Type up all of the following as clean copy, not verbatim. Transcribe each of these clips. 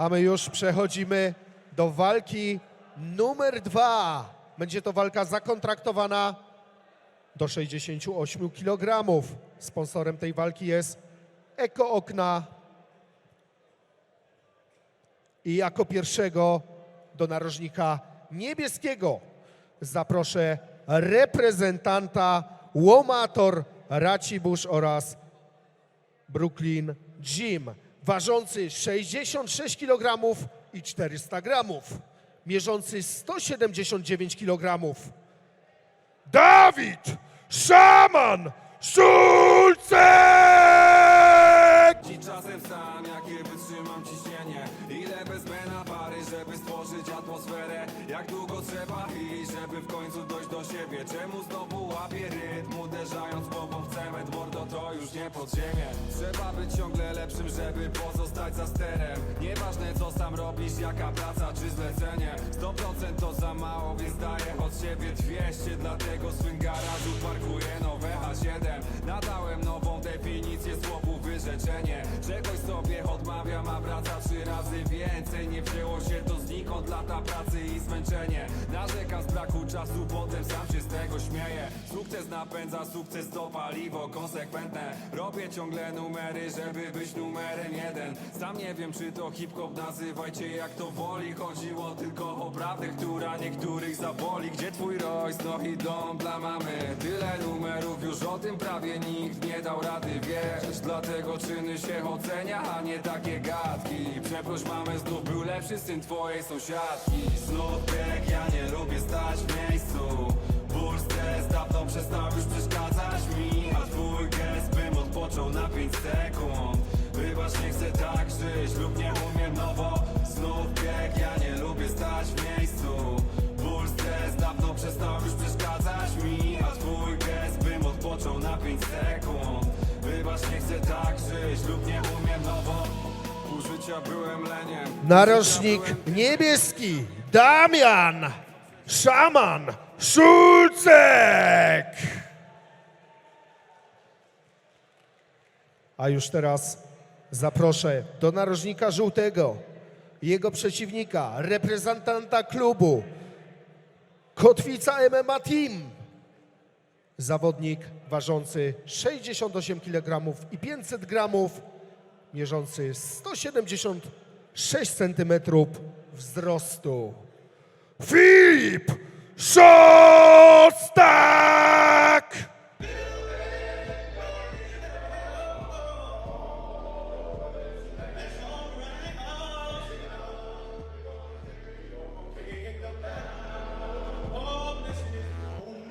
A my już przechodzimy do walki numer 2. Będzie to walka zakontraktowana do 68 kg. Sponsorem tej walki jest Eko Okna. I jako pierwszego do narożnika niebieskiego zaproszę reprezentanta Łomator Racibórz oraz Brooklyn Gym, ważący 66 kg i 400 g, mierzący 179 kg. Dawid Szaman Szulcek! I czasem sam, jakie wytrzymam ciśnienie. Ile wezmę na pary, żeby stworzyć atmosferę. Jak długo trzeba iść, żeby w końcu dojść do siebie. Czemu znowu łapię rytm, uderzając głową w cement? Mordo, to już nie podziemie. Trzeba być ciągle lepszym, żeby pozostać za sterem. Nieważne co sam robisz, jaka praca czy zlecenie. 100% to za mało, więc daję od siebie 200. Dlatego w swym garażu parkuję nowe H7. Nadałem nową definicję słowu wyrzeczenie. Czegoś sobie odmawiam, a wraca 3 razy więcej. Nie wzięło się to znikąd, lata pracy i zmęczenie. Narzekam z braku czasu, potem sam się z tego śmieję. Sukces napędza sukces, to paliwo konsekwentne. Robię ciągle numery, żeby być numerem 1. Sam nie wiem czy to hip-hop, nazywajcie jak to woli. Chodziło tylko o prawdę, która niektórych zaboli. Gdzie twój Royce, no i dom dla mamy? Tyle numerów, już o tym prawie nikt nie dał rady, wiesz. Dlatego czyny się ocenia, a nie takie gadki. Przeproś mamę, znów był lepszy syn twojej sąsiadki. Znów bieg, ja nie lubię stać w miejscu. Ból, stres, dawno przestał już przeszkadzać mi. A twój gest, bym odpoczął na 5 sekund. Wybacz, nie chcę tak żyć lub nie umiem nowo. Znów bieg, ja nie lubię stać w miejscu. Ból, stres, dawno przestał już przeszkadzać mi. A twój gest, bym odpoczął na 5 sekund. Wybacz, nie chcę tak żyć lub nie umiem nowo. Pół życia byłem leniem. Narożnik niebieski Damian Szaman Szulcek! A już teraz zaproszę do narożnika żółtego jego przeciwnika, reprezentanta klubu Kotwica MMA Team. Zawodnik ważący 68 kg i 500 g, mierzący 176 cm wzrostu. Filip Szostak!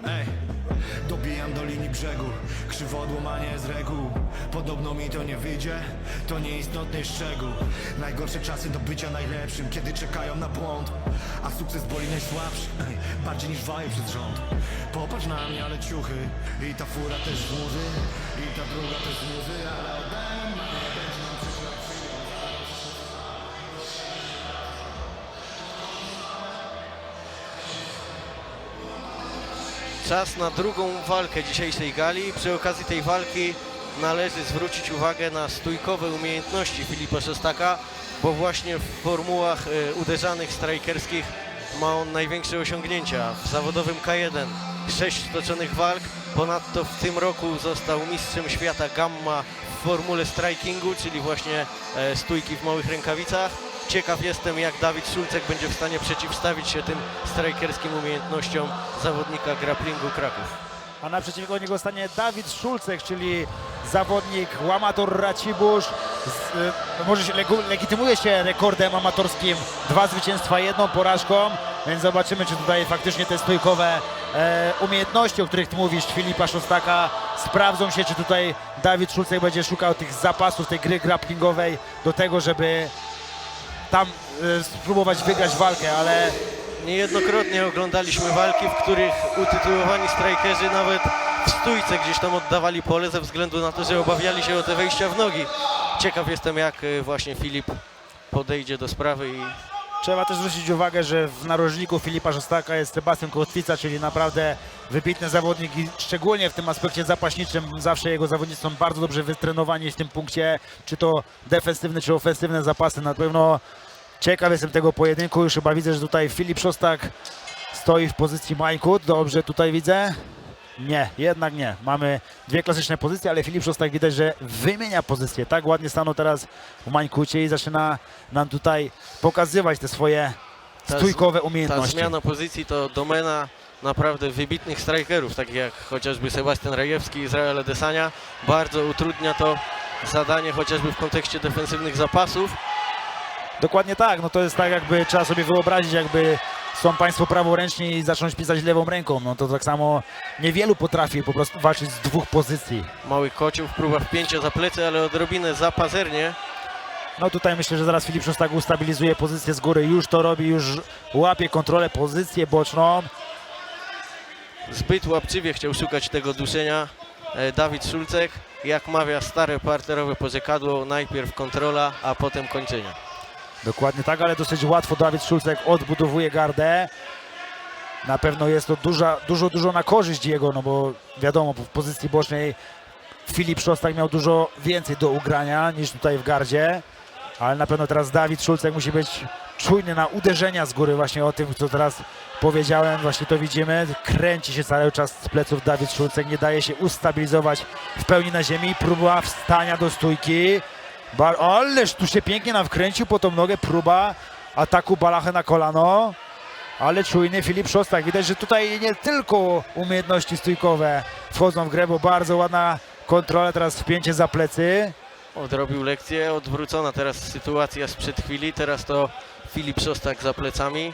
Ej, dobijam do linii brzegu, krzywodłamanie z reguł. Podobno mi to nie wyjdzie, to nieistotny szczegół. Najgorsze czasy do bycia najlepszym, kiedy czekają na błąd. A sukces boli najsłabszy, bardziej niż waje przez rząd. Popatrz na mnie, ale ciuchy. I ta fura też z muzy, i ta druga też z muzy. Ale ode mnie nie będzie nam przykład. Czas na drugą walkę dzisiejszej gali. Przy okazji tej walki należy zwrócić uwagę na stójkowe umiejętności Filipa Szostaka, bo właśnie w formułach uderzanych strajkerskich ma on największe osiągnięcia. W zawodowym K1 6 stoczonych walk, ponadto w tym roku został mistrzem świata Gamma w formule strikingu, czyli właśnie stójki w małych rękawicach. Ciekaw jestem, jak Dawid Szulcek będzie w stanie przeciwstawić się tym strajkerskim umiejętnościom zawodnika grapplingu Kraków. A naprzeciwko niego stanie Dawid Szulcek, czyli zawodnik Łomator Racibórz. Może się legitymuje się rekordem amatorskim, 2 zwycięstwa, 1 porażką, więc zobaczymy, czy tutaj faktycznie te stójkowe umiejętności, o których ty mówisz, Filipa Szostaka, sprawdzą się, czy tutaj Dawid Szulcek będzie szukał tych zapasów tej gry grapplingowej do tego, żeby tam spróbować wygrać walkę, ale Niejednokrotnie oglądaliśmy walki, w których utytułowani strajkerzy nawet w stójce gdzieś tam oddawali pole ze względu na to, że obawiali się o te wejścia w nogi. Ciekaw jestem, jak właśnie Filip podejdzie do sprawy i trzeba też zwrócić uwagę, że w narożniku Filipa Szostaka jest Sebastian Kotwica, czyli naprawdę wybitny zawodnik i szczególnie w tym aspekcie zapaśniczym zawsze jego zawodnicy są bardzo dobrze wytrenowani w tym punkcie, czy to defensywne, czy ofensywne zapasy. Na pewno Ciekaw jestem tego pojedynku. Już chyba widzę, że tutaj Filip Szostak stoi w pozycji Majkut. Dobrze tutaj widzę. Nie, jednak nie. Mamy dwie klasyczne pozycje, ale Filip Szostak widać, że wymienia pozycję. Tak ładnie stanął teraz w Mańkucie i zaczyna nam tutaj pokazywać te swoje stójkowe Ta umiejętności. zmiana pozycji to domena naprawdę wybitnych strajkerów, takich jak chociażby Sebastian Rajewski, Izrael Adesanya. Bardzo utrudnia to zadanie chociażby w kontekście defensywnych zapasów. Dokładnie tak, no to jest tak, jakby trzeba sobie wyobrazić, jakby są państwo praworęczni i zacząć pisać lewą ręką. No to tak samo niewielu potrafi po prostu walczyć z dwóch pozycji. Mały kociów, próba wpięcia za plecy, ale odrobinę za pazernie. No tutaj myślę, że zaraz Filip Szostak ustabilizuje pozycję z góry. Już to robi, już łapie kontrolę, pozycję boczną. Zbyt łapczywie chciał szukać tego duszenia Dawid Szulcek. Jak mawia stare parterowe porzekadło, najpierw kontrola, a potem kończenie. Dokładnie tak, ale dosyć łatwo Dawid Szulcek odbudowuje gardę. Na pewno jest to dużo na korzyść jego, no bo wiadomo, w pozycji bocznej Filip Szostak miał dużo więcej do ugrania niż tutaj w gardzie. Ale na pewno teraz Dawid Szulcek musi być czujny na uderzenia z góry, właśnie o tym, co teraz powiedziałem, właśnie to widzimy. Kręci się cały czas z pleców Dawid Szulcek, nie daje się ustabilizować w pełni na ziemi. Próba wstania do stójki. Ależ tu się pięknie nam wkręcił po tą nogę, próba ataku balachy na kolano. Ale czujny Filip Szostak. Widać, że tutaj nie tylko umiejętności stójkowe wchodzą w grę, bo bardzo ładna kontrola, teraz wpięcie za plecy. Odrobił lekcję, odwrócona teraz sytuacja sprzed chwili. Teraz to Filip Szostak za plecami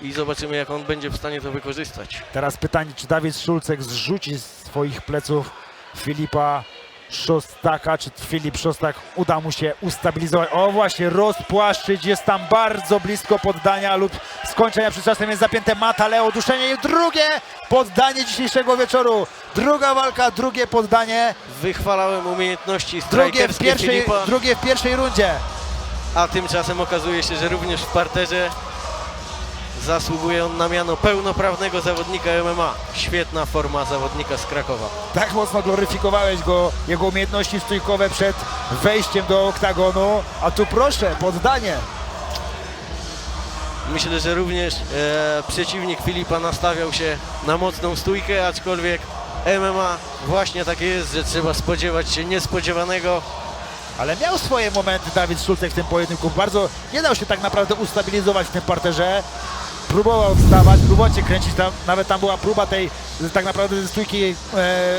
i zobaczymy, jak on będzie w stanie to wykorzystać. Teraz pytanie, czy Dawid Szulcek zrzuci z swoich pleców Filipa Szostaka, czy Filip Szostak uda mu się ustabilizować. O właśnie, rozpłaszczyć, jest tam bardzo blisko poddania lub skończenia. Przed czasem jest zapięte Mataleo, duszenie i drugie poddanie dzisiejszego wieczoru. Druga walka, drugie poddanie, Wychwalałem umiejętności strajkerskie Filipa, drugie w pierwszej rundzie. a tymczasem okazuje się, że również w parterze zasługuje on na miano pełnoprawnego zawodnika MMA. Świetna forma zawodnika z Krakowa. Tak mocno gloryfikowałeś go, jego umiejętności stójkowe przed wejściem do oktagonu, a tu proszę, poddanie. Myślę, że również przeciwnik Filipa nastawiał się na mocną stójkę, aczkolwiek MMA właśnie takie jest, że trzeba spodziewać się niespodziewanego. Ale miał swoje momenty Dawid Szulcek w tym pojedynku. Bardzo nie dał się tak naprawdę ustabilizować w tym parterze. Próbował wstawać, próbował się kręcić, nawet tam była próba tej tak naprawdę ze stójki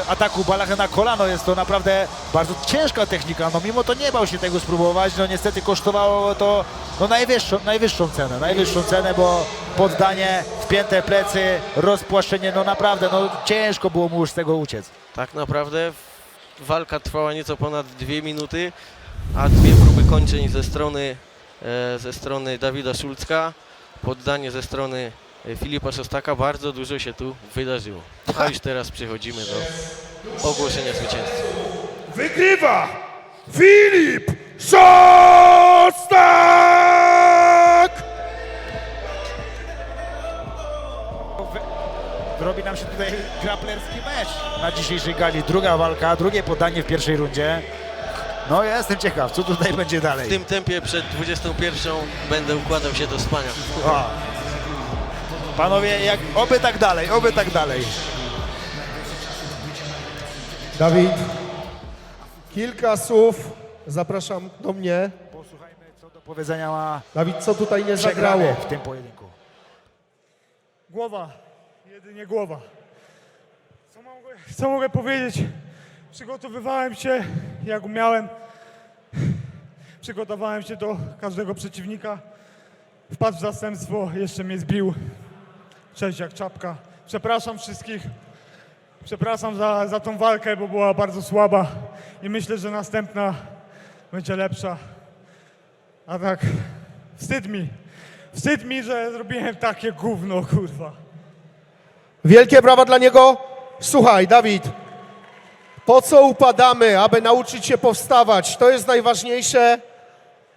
ataku balachy na kolano. Jest to naprawdę bardzo ciężka technika, no mimo to nie bał się tego spróbować. No niestety kosztowało to no, najwyższą cenę, bo poddanie, wpięte plecy, rozpłaszczenie, no naprawdę, no ciężko było mu już z tego uciec. Tak naprawdę walka trwała nieco ponad 2 minuty, a 2 próby kończeń ze strony Dawida Szulcka. Poddanie ze strony Filipa Szostaka. Bardzo dużo się tu wydarzyło. A już teraz przechodzimy do ogłoszenia zwycięzcy. Wygrywa Filip Szostak! Robi nam się tutaj graplerski mecz na dzisiejszej gali. Druga walka, drugie poddanie w pierwszej rundzie. No ja jestem ciekaw, co tutaj będzie dalej. W tym tempie przed 21 będę układał się do spania. O. Panowie, oby tak dalej, oby tak dalej. Dawid, kilka słów. Zapraszam do mnie. Posłuchajmy, co do powiedzenia ma Dawid, co tutaj nie zagrało? przegrany w tym pojedynku. Głowa, jedynie głowa. Co mogę powiedzieć? Przygotowywałem się jak umiałem. Przygotowałem się do każdego przeciwnika. Wpadł w zastępstwo, jeszcze mnie zbił. Cześć jak czapka. Przepraszam wszystkich. Przepraszam za tą walkę, bo była bardzo słaba. I myślę, że następna będzie lepsza. A tak, wstyd mi. Wstyd mi, że zrobiłem takie gówno, kurwa. Wielkie brawa dla niego. Słuchaj, Dawid, po co upadamy, aby nauczyć się powstawać? To jest najważniejsze.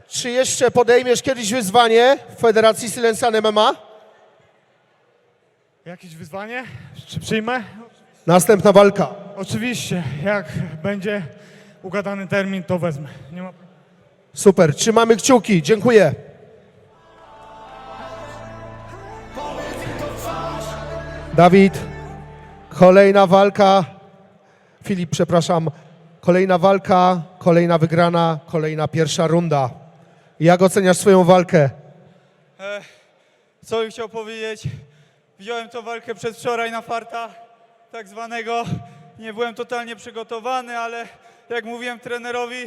Czy jeszcze podejmiesz kiedyś wyzwanie w Federacji Silencjan MMA? Jakieś wyzwanie? Czy przyjmę? Następna walka. Oczywiście, jak będzie ugadany termin, to wezmę. Nie ma... Super, trzymamy kciuki. Dziękuję. Dawid, kolejna walka. Filip, przepraszam. Kolejna walka, kolejna wygrana, kolejna pierwsza runda. Jak oceniasz swoją walkę? Co bym chciał powiedzieć? Wziąłem tą walkę przedwczoraj na farta, tak zwanego. Nie byłem totalnie przygotowany, ale jak mówiłem trenerowi,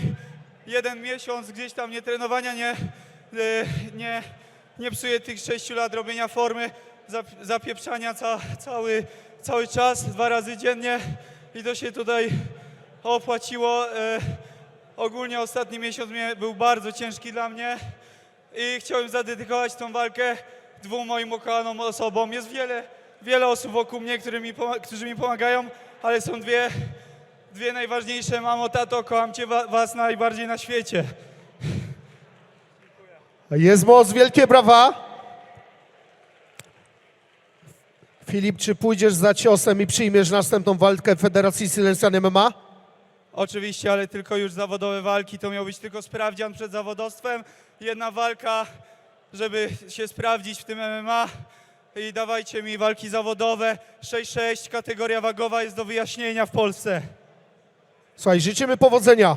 1 miesiąc gdzieś tam nietrenowania nie psuje tych 6 lat robienia formy, zapieprzania cały czas, 2 razy dziennie i to się tutaj opłaciło. Ogólnie ostatni miesiąc był bardzo ciężki dla mnie i chciałem zadedykować tą walkę 2 moim ukochanym osobom. Jest wiele osób wokół mnie, którzy mi pomagają, ale są dwie najważniejsze. Mamo, tato, kocham cię was najbardziej na świecie. Jest moc, wielkie brawa. Filip, czy pójdziesz za ciosem i przyjmiesz następną walkę w Federacji Silencjan MMA? Oczywiście, ale tylko już zawodowe walki. To miał być tylko sprawdzian przed zawodowstwem. 1 walka, żeby się sprawdzić w tym MMA. I dawajcie mi walki zawodowe. 6-6, kategoria wagowa jest do wyjaśnienia w Polsce. Słuchaj, życzymy powodzenia.